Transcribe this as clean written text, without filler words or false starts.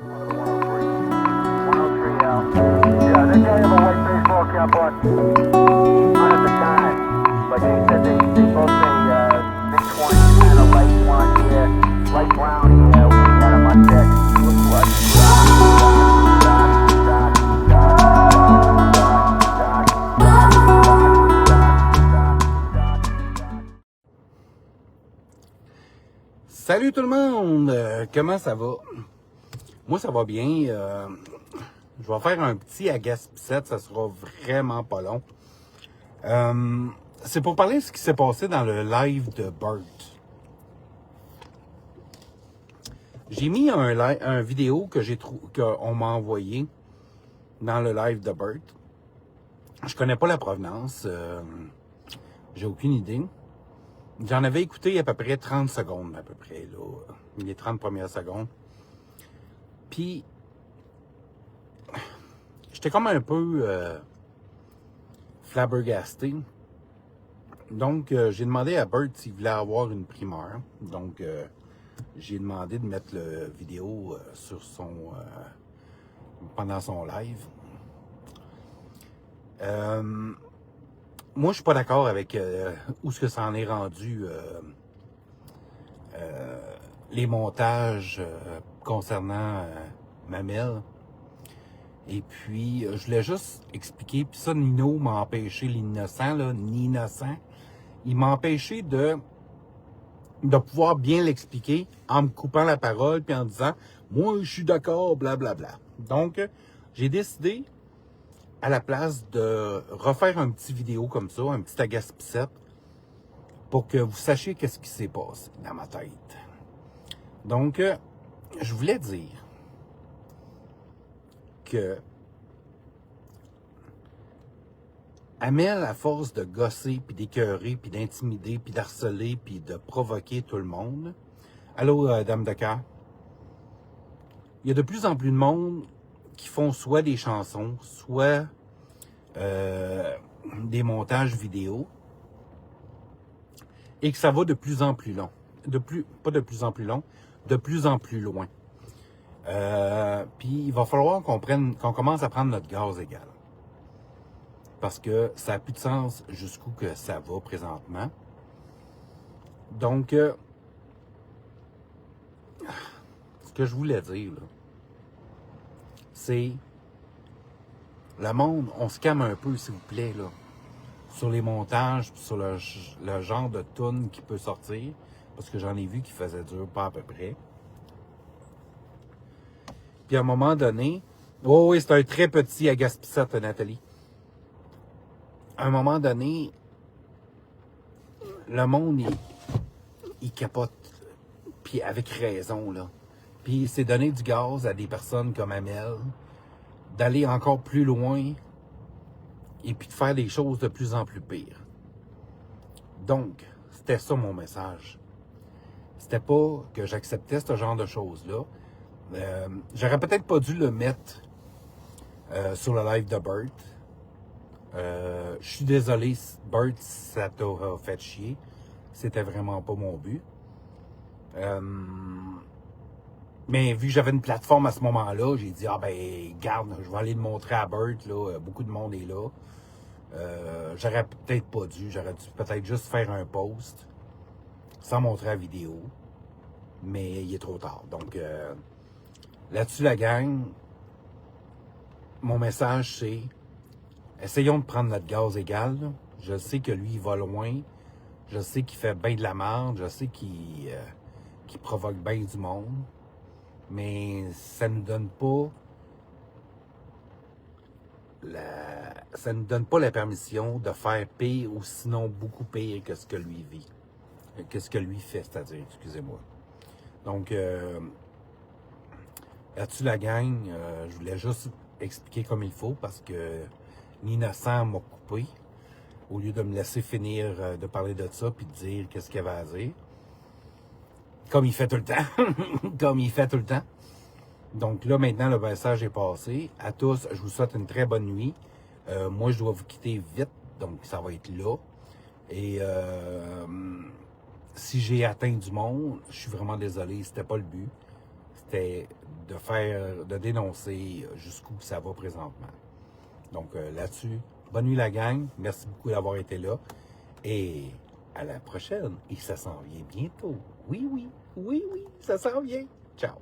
103. 103 out. Yeah, they gave him a white baseball cap on. Not at the time. But they said they both say mid-20s and a light blonde hair, light brown hair when he had him on deck. What? Salut tout le monde! Comment ça va? Moi, ça va bien. Je vais faire un petit agace-pissette, ça sera vraiment pas long. C'est pour parler de ce qui s'est passé dans le live de Bert. J'ai mis un vidéo qu'on m'a envoyé dans le live de Bert. Je connais pas la provenance. J'ai aucune idée. J'en avais écouté à peu près 30 secondes, à peu près, là, les 30 premières secondes. Puis, j'étais comme un peu flabbergasté. Donc, j'ai demandé à Bert s'il voulait avoir une primeur. Donc, j'ai demandé de mettre la vidéo sur pendant son live. Moi, je suis pas d'accord avec où ce que ça en est rendu les montages concernant Mamel. Et puis, je voulais juste expliquer, puis ça, Nino m'a empêché, l'innocent, là, l'innocent, il m'a empêché de pouvoir bien l'expliquer en me coupant la parole, puis en disant « Moi, je suis d'accord, blablabla. » Donc, j'ai décidé, à la place de refaire un petit vidéo comme ça, un petit agace-pissette, pour que vous sachiez qu'est-ce qui s'est passé dans ma tête. Donc, je voulais dire que Amel, à force de gosser, puis d'écœurer, puis d'intimider, puis d'harceler, puis de provoquer tout le monde. Allô, dame de cœur? Il y a de plus en plus de monde qui font soit des chansons, soit des montages vidéo, et que ça va de plus en plus long. Pas de plus en plus long, de plus en plus loin. Puis il va falloir qu'on commence à prendre notre gaz égal. Parce que ça n'a plus de sens jusqu'où que ça va présentement. Donc, ce que je voulais dire, là, c'est le monde, on se calme un peu, s'il vous plaît, là, sur les montages, sur le genre de tune qui peut sortir, parce que j'en ai vu qui faisaient dur, pas à peu près. Puis à un moment donné, oh oui, c'est un très petit agace-pissette, Nathalie. À un moment donné, le monde, il capote, puis avec raison, là. Puis c'est donner du gaz à des personnes comme Amel, d'aller encore plus loin et puis de faire des choses de plus en plus pires. Donc, c'était ça mon message. C'était pas que j'acceptais ce genre de choses-là. J'aurais peut-être pas dû le mettre sur le live de Bert. Je suis désolé, Bert, ça t'a fait chier. C'était vraiment pas mon but. Mais vu que j'avais une plateforme à ce moment-là, j'ai dit, ah ben, garde, je vais aller le montrer à Bert, là, beaucoup de monde est là. J'aurais peut-être pas dû, j'aurais dû peut-être juste faire un post sans montrer la vidéo. Mais il est trop tard. Donc, là-dessus, la gang, mon message, c'est essayons de prendre notre gaz égal. Là. Je sais que lui, il va loin. Je sais qu'il fait bien de la merde. Je sais qu'il provoque bien du monde. Mais ça ne nous donne pas la permission de faire pire ou sinon beaucoup pire que ce que lui vit. Que ce que lui fait, c'est-à-dire, excusez-moi. Donc, là-dessus, la gang, je voulais juste expliquer comme il faut parce que l'innocent m'a coupé au lieu de me laisser finir de parler de ça puis de dire qu'est-ce qu'il y avait à dire. Comme il fait tout le temps. Comme il fait tout le temps. Donc là, maintenant, le message est passé. À tous, je vous souhaite une très bonne nuit. Moi, je dois vous quitter vite, donc ça va être là. Et si j'ai atteint du monde, je suis vraiment désolé. C'était pas le but. C'était de dénoncer jusqu'où ça va présentement. Donc là-dessus, bonne nuit la gang. Merci beaucoup d'avoir été là. Et à la prochaine. Et ça s'en vient bientôt. Oui, ça s'en vient. Ciao.